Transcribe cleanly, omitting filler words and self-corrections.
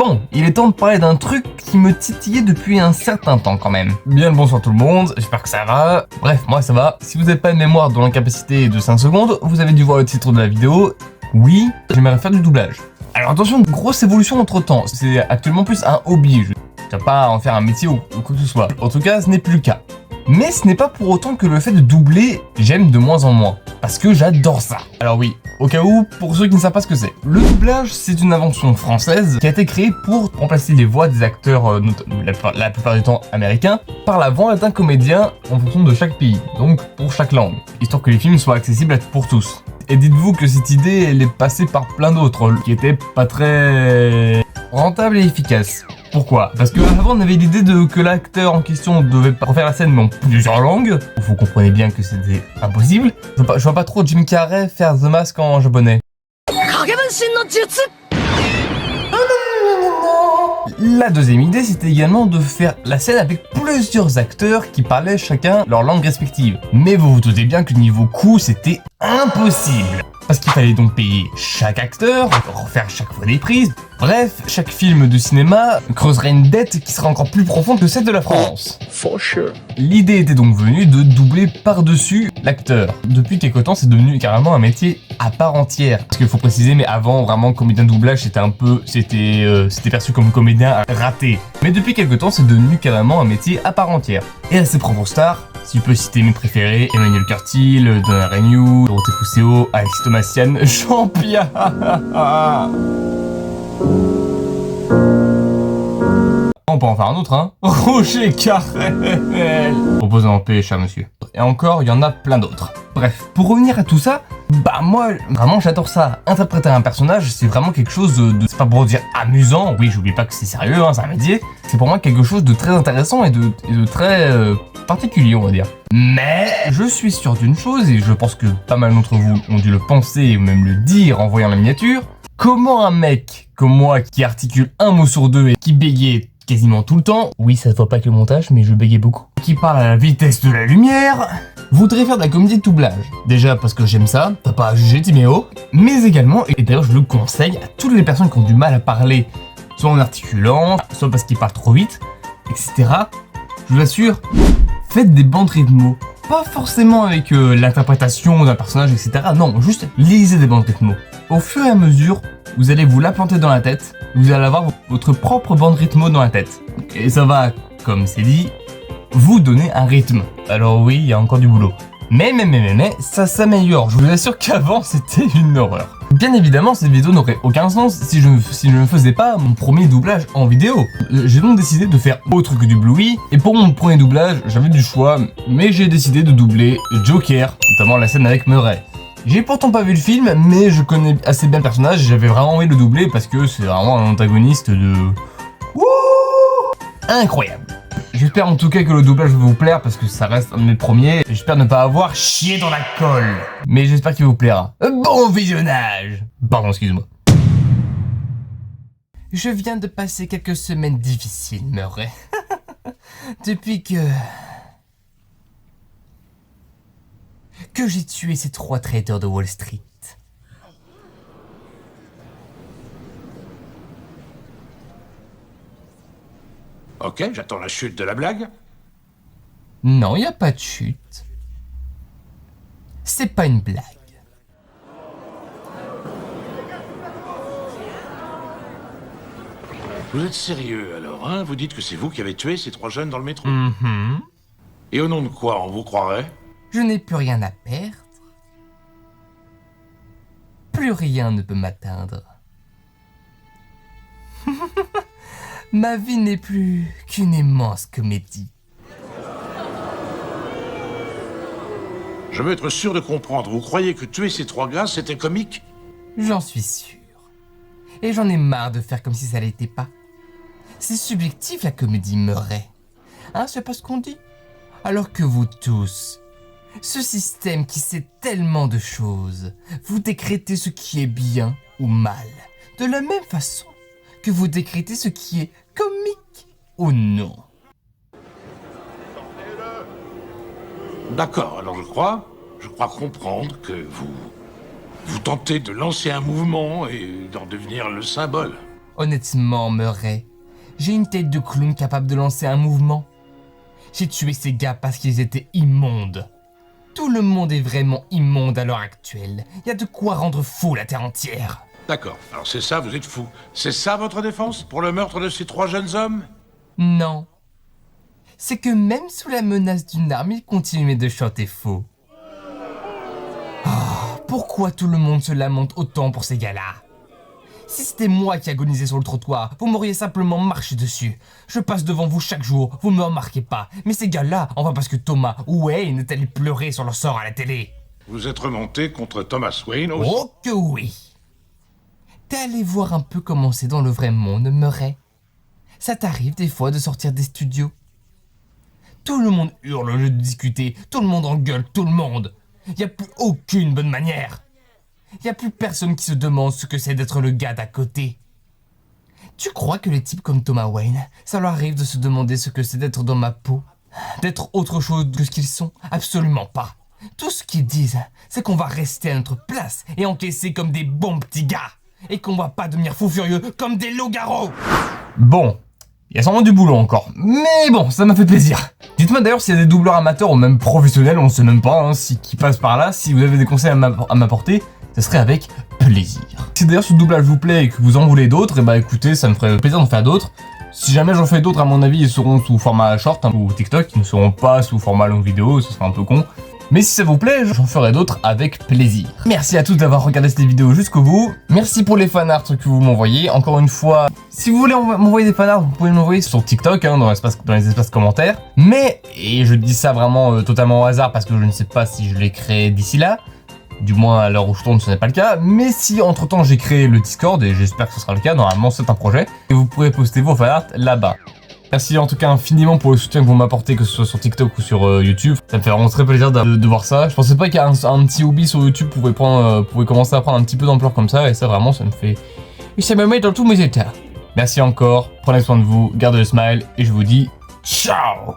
Bon, il est temps de parler d'un truc qui me titillait depuis un certain temps quand même. Bien le bonsoir tout le monde, j'espère que ça va. Bref, moi ça va. Si vous n'avez pas une mémoire dans l'incapacité de 5 secondes, vous avez dû voir le titre de la vidéo. Oui, j'aimerais faire du doublage. Alors attention, grosse évolution entre temps. C'est actuellement plus un hobby. Je ne vais pas en faire un métier ou quoi que ce soit. En tout cas, ce n'est plus le cas. Mais ce n'est pas pour autant que le fait de doubler, j'aime de moins en moins. Parce que j'adore ça. Alors oui, au cas où, pour ceux qui ne savent pas ce que c'est. Le doublage, c'est une invention française qui a été créée pour remplacer les voix des acteurs, la plupart du temps américains, par la voix d'un comédien en fonction de chaque pays, donc pour chaque langue, histoire que les films soient accessibles pour tous. Et dites-vous que cette idée, elle est passée par plein d'autres, qui étaient pas très rentables et efficaces. Pourquoi? Parce qu'avant on avait l'idée que l'acteur en question devait refaire la scène mais en plusieurs langues. Vous comprenez bien que c'était impossible. Je vois pas trop Jim Carrey faire The Mask en japonais. La deuxième idée, c'était également de faire la scène avec plusieurs acteurs qui parlaient chacun leur langue respective. Mais vous vous doutez bien que niveau coût, c'était impossible. Parce qu'il fallait donc payer chaque acteur, refaire chaque fois des prises. Bref, chaque film de cinéma creuserait une dette qui serait encore plus profonde que celle de la France. For sure. L'idée était donc venue de doubler par-dessus l'acteur. Depuis quelque temps, c'est devenu carrément un métier à part entière. Parce qu'il faut préciser, mais avant, vraiment, comédien de doublage, c'était perçu comme comédien raté. Mais depuis quelque temps, c'est devenu carrément un métier à part entière. Et à ses propres stars, si je peux citer mes préférés, Emmanuel Curtil, Donna Renew, Dorothée Fuseo, Alexis Thomasian, Jean-Pierre. On peut en faire un autre, hein. Roger Carrel. Reposez en paix, cher monsieur. Et encore, il y en a plein d'autres. Bref, pour revenir à tout ça, bah moi, vraiment j'adore ça. Interpréter un personnage, c'est vraiment quelque chose de... C'est pas pour dire amusant, oui, j'oublie pas que c'est sérieux, hein, c'est un métier. C'est pour moi quelque chose de très intéressant et de très particulier, on va dire. Mais je suis sûr d'une chose, et je pense que pas mal d'entre vous ont dû le penser ou même le dire en voyant la miniature. Comment un mec comme moi qui articule un mot sur deux et qui bégait quasiment tout le temps, oui ça se voit pas que le montage mais je bégais beaucoup, qui parle à la vitesse de la lumière, voudrait faire de la comédie de doublage. Déjà parce que j'aime ça, t'as pas à juger Timéo, mais également, et d'ailleurs je le conseille à toutes les personnes qui ont du mal à parler, soit en articulant, soit parce qu'ils parlent trop vite, etc. Je vous assure, faites des bandes rythmo. Pas forcément avec l'interprétation d'un personnage, etc. Non, juste lisez des bandes rythmo. Au fur et à mesure, vous allez vous la planter dans la tête, vous allez avoir votre propre bande rythmo dans la tête. Et ça va, comme c'est dit, vous donner un rythme. Alors oui, il y a encore du boulot. Mais, ça s'améliore. Je vous assure qu'avant, c'était une horreur. Bien évidemment, cette vidéo n'aurait aucun sens si je ne faisais pas mon premier doublage en vidéo. J'ai donc décidé de faire autre que du Bluey, et pour mon premier doublage, j'avais du choix, mais j'ai décidé de doubler Joker, notamment la scène avec Murray. J'ai pourtant pas vu le film, mais je connais assez bien le personnage et j'avais vraiment envie de le doubler parce que c'est vraiment un antagoniste de... Wouh, incroyable. J'espère en tout cas que le doublage va vous plaire parce que ça reste un de mes premiers. J'espère ne pas avoir chié dans la colle. Mais j'espère qu'il vous plaira. Bon visionnage. Pardon, excuse-moi. Je viens de passer quelques semaines difficiles, Murray. Depuis que j'ai tué ces 3 traders de Wall Street. Ok, j'attends la chute de la blague. Non, y a pas de chute. C'est pas une blague. Vous êtes sérieux alors, hein? Vous dites que c'est vous qui avez tué ces 3 jeunes dans le métro? Et au nom de quoi on vous croirait? Je n'ai plus rien à perdre. Plus rien ne peut m'atteindre. Ma vie n'est plus qu'une immense comédie. Je veux être sûr de comprendre. Vous croyez que tuer ces 3 gars, c'était comique? J'en suis sûr. Et j'en ai marre de faire comme si ça l'était pas. C'est subjectif la comédie Murray. Hein, c'est pas ce qu'on dit? Alors que vous tous, ce système qui sait tellement de choses, vous décrétez ce qui est bien ou mal, de la même façon que vous décrétez ce qui est comique ou non. D'accord, alors je crois comprendre que vous tentez de lancer un mouvement et d'en devenir le symbole. Honnêtement, Murray, j'ai une tête de clown capable de lancer un mouvement. J'ai tué ces gars parce qu'ils étaient immondes. Tout le monde est vraiment immonde à l'heure actuelle. Il y a de quoi rendre fou la terre entière. D'accord, alors c'est ça, vous êtes fou. C'est ça votre défense pour le meurtre de ces 3 jeunes hommes? Non. C'est que même sous la menace d'une arme, ils continuaient de chanter faux. Pourquoi tout le monde se lamente autant pour ces gars-là? Si c'était moi qui agonisais sur le trottoir, vous m'auriez simplement marché dessus. Je passe devant vous chaque jour, vous me remarquez pas. Mais ces gars-là, enfin parce que Thomas ou Wayne est allé pleurer sur leur sort à la télé. Vous êtes remonté contre Thomas Wayne aussi? Oh que oui! T'es allé voir un peu comment c'est dans le vrai monde, Murray. Ça t'arrive des fois de sortir des studios? Tout le monde hurle au lieu de discuter, tout le monde engueule tout le monde. Y a plus aucune bonne manière. Y a plus personne qui se demande ce que c'est d'être le gars d'à côté. Tu crois que les types comme Thomas Wayne, ça leur arrive de se demander ce que c'est d'être dans ma peau? D'être autre chose que ce qu'ils sont? Absolument pas. Tout ce qu'ils disent, c'est qu'on va rester à notre place et encaisser comme des bons petits gars. Et qu'on va pas devenir fou furieux comme des loups-garous. Bon, il y a sûrement du boulot encore. Mais bon, ça m'a fait plaisir. Dites-moi d'ailleurs s'il y a des doubleurs amateurs ou même professionnels, on sait même pas, qui passent par là. Si vous avez des conseils à m'apporter, ce serait avec plaisir. Si d'ailleurs ce doublage vous plaît et que vous en voulez d'autres, et bah écoutez, ça me ferait plaisir d'en faire d'autres. Si jamais j'en fais d'autres, à mon avis, ils seront sous format short ou TikTok, ils ne seront pas sous format longue vidéo, ce serait un peu con. Mais si ça vous plaît, j'en ferai d'autres avec plaisir. Merci à tous d'avoir regardé cette vidéo jusqu'au bout. Merci pour les fanarts que vous m'envoyez. Encore une fois, si vous voulez m'envoyer des fanarts, vous pouvez m'envoyer sur TikTok, dans les espaces commentaires. Mais, et je dis ça vraiment totalement au hasard parce que je ne sais pas si je les crée d'ici là. Du moins à l'heure où je tourne, ce n'est pas le cas. Mais si entre temps j'ai créé le Discord, et j'espère que ce sera le cas, normalement c'est un projet, et vous pourrez poster vos fanarts là-bas. Merci en tout cas infiniment pour le soutien que vous m'apportez, que ce soit sur TikTok ou sur YouTube. Ça me fait vraiment très plaisir de voir ça. Je pensais pas qu'un petit hobby sur YouTube pouvait commencer à prendre un petit peu d'ampleur comme ça, et ça vraiment ça me fait... Et ça me met dans tous mes états. Merci encore, prenez soin de vous, gardez le smile, et je vous dis ciao.